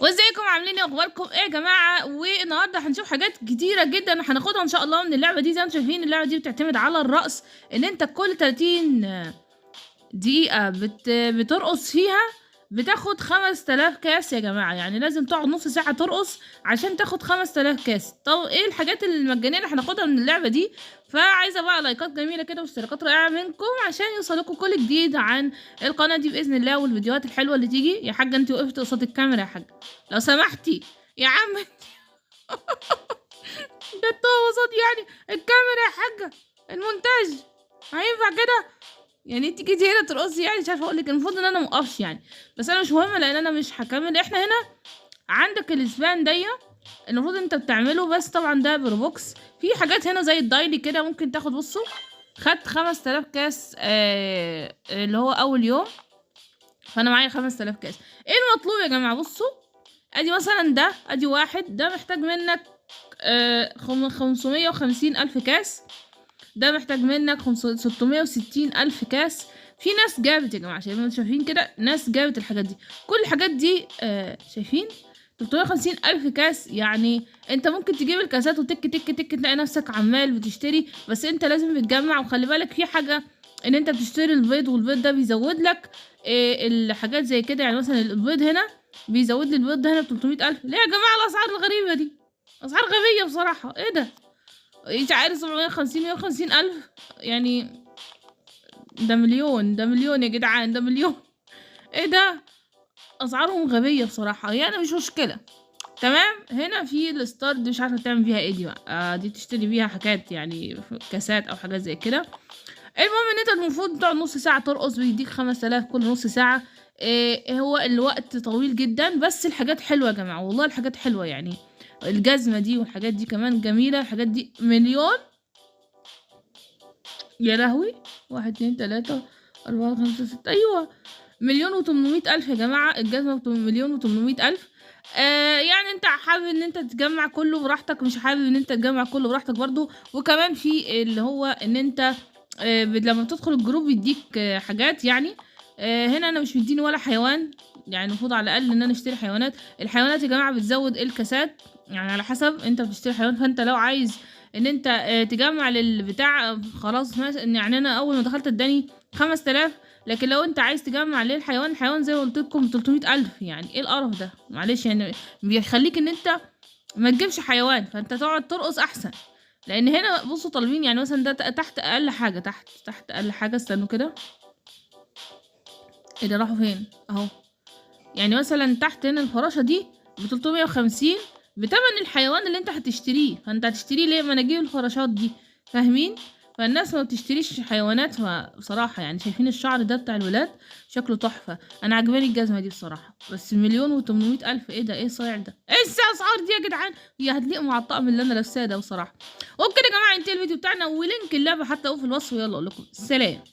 وازيكم عاملين ايه؟ اخباركم ايه يا جماعه؟ والنهارده هنشوف حاجات كتيره جدا هناخدها ان شاء الله من اللعبه دي. زي ما انتم شايفين اللعبه دي بتعتمد على الرقص، ان انت كل 30 دقيقه بترقص فيها بتاخد 5000 كاس يا جماعه. يعني لازم تقعد نص ساعه ترقص عشان تاخد 5000 كاس. طب ايه الحاجات المجانيه اللي هناخدها من اللعبه دي؟ فعايزه بقى لايكات جميله كده واشتراكات رائعه منكم عشان يوصلكم كل جديد عن القناه دي باذن الله، والفيديوهات الحلوه اللي تيجي. يا حاجه انت وقفت قصاد الكاميرا يا حاجه لو سمحتي يا عم. ده قصاد يعني الكاميرا يا حاجه، المونتاج هينفع كده؟ يعني انت جيتي هنا ترقصي؟ يعني مش عارفه اقول لك، المفروض ان انا موقفش يعني، بس انا مش مهمه لان انا مش هكمل. احنا هنا عندك الاسبان دي المفروض انت بتعمله، بس طبعا ده بروبوكس. في حاجات هنا زي الدايلي كده ممكن تاخد. بصوا خدت 5000 كاس اللي هو اول يوم، فانا معايا 5000 كاس. ايه المطلوب يا جماعه؟ بصوا ادي مثلا ده، ادي واحد ده محتاج منك 550 الف كاس، ده محتاج منك 660 الف كاس. في ناس جابت يا جماعه، شايفين كده ناس جابت الحاجات دي. كل الحاجات دي شايفين 350 الف كاس. يعني انت ممكن تجيب الكاسات وتك تك تك تلاقي نفسك عمال بتشتري، بس انت لازم بتجمع. وخلي بالك في حاجه، ان انت بتشتري البيض، والبيض ده بيزود لك الحاجات زي كده. يعني مثلا البيض هنا بيزود لي البيض ده هنا ب 300 الف. ليه يا جماعه الاسعار الغريبه دي؟ اسعار غبيه بصراحه. ايه ده؟ مش عارف 750 150 الف يعني. ده مليون، ده مليون يا جدعان، ده مليون. ايه ده؟ اسعارهم غبيه بصراحه. يعني مش مشكله، تمام. هنا في الستار دي مش عارفه تعمل بيها ايه دي بقى. دي تشتري بيها حاجات يعني كاسات او حاجات زي كده. المهم ان انت المفروض تقعد نص ساعه ترقص، بيديك 5000 كل نص ساعه. هو الوقت طويل جدا، بس الحاجات حلوه يا جماعه، والله الحاجات حلوه. يعني الجزمه دي والحاجات دي كمان جميله. الحاجات دي مليون يا لهوي. 1 2 3 4 5 6، ايوه 1,800,000 يا جماعه. الجزمه ب1,800,000. يعني انت حابب ان انت تجمع كله براحتك، مش حابب ان انت تجمع كله براحتك برضو. وكمان في اللي هو ان انت لما بتدخل الجروب يديك حاجات يعني. هنا انا مش مديني ولا حيوان. يعني المفروض على الاقل ان انا اشتري حيوانات. الحيوانات يا جماعه بتزود الكاسات، يعني على حسب انت بتشتري حيوان. فانت لو عايز ان انت تجمع للبتاع خلاص. يعني انا اول ما دخلت اداني 5000، لكن لو انت عايز تجمع ليه الحيوان زي ما قلت لكم 300,000. يعني ايه القرف ده؟ معلش يعني بيخليك ان انت ما تجيبش حيوان، فانت تقعد ترقص احسن. لان هنا بصوا طالبين يعني مثلا ده تحت اقل حاجه، تحت اقل حاجه. استنوا كده، ايه ده؟ راحوا فين؟ اهو. يعني مثلا تحت هنا الفراشه دي ب 350 بتمن الحيوان اللي انت هتشتريه. فانت هتشتريه ليه؟ ما انا اجيب الفراشات دي، فاهمين؟ فالناس ما بتشتريش حيوانات. بصراحه يعني شايفين الشعر ده بتاع الولاد شكله تحفه. انا عجباني الجزمه دي بصراحه، بس 1,800,000. ايه ده؟ ايه الصايع ده؟ ايه الاسعار دي يا جدعان؟ هي هتليق مع الطقم اللي انا لابساه ده بصراحه. وبكده يا جماعه انتهى الفيديو بتاعنا، ولينك اللعبه حتى اهو في الوصف. يلا اقول لكم سلام.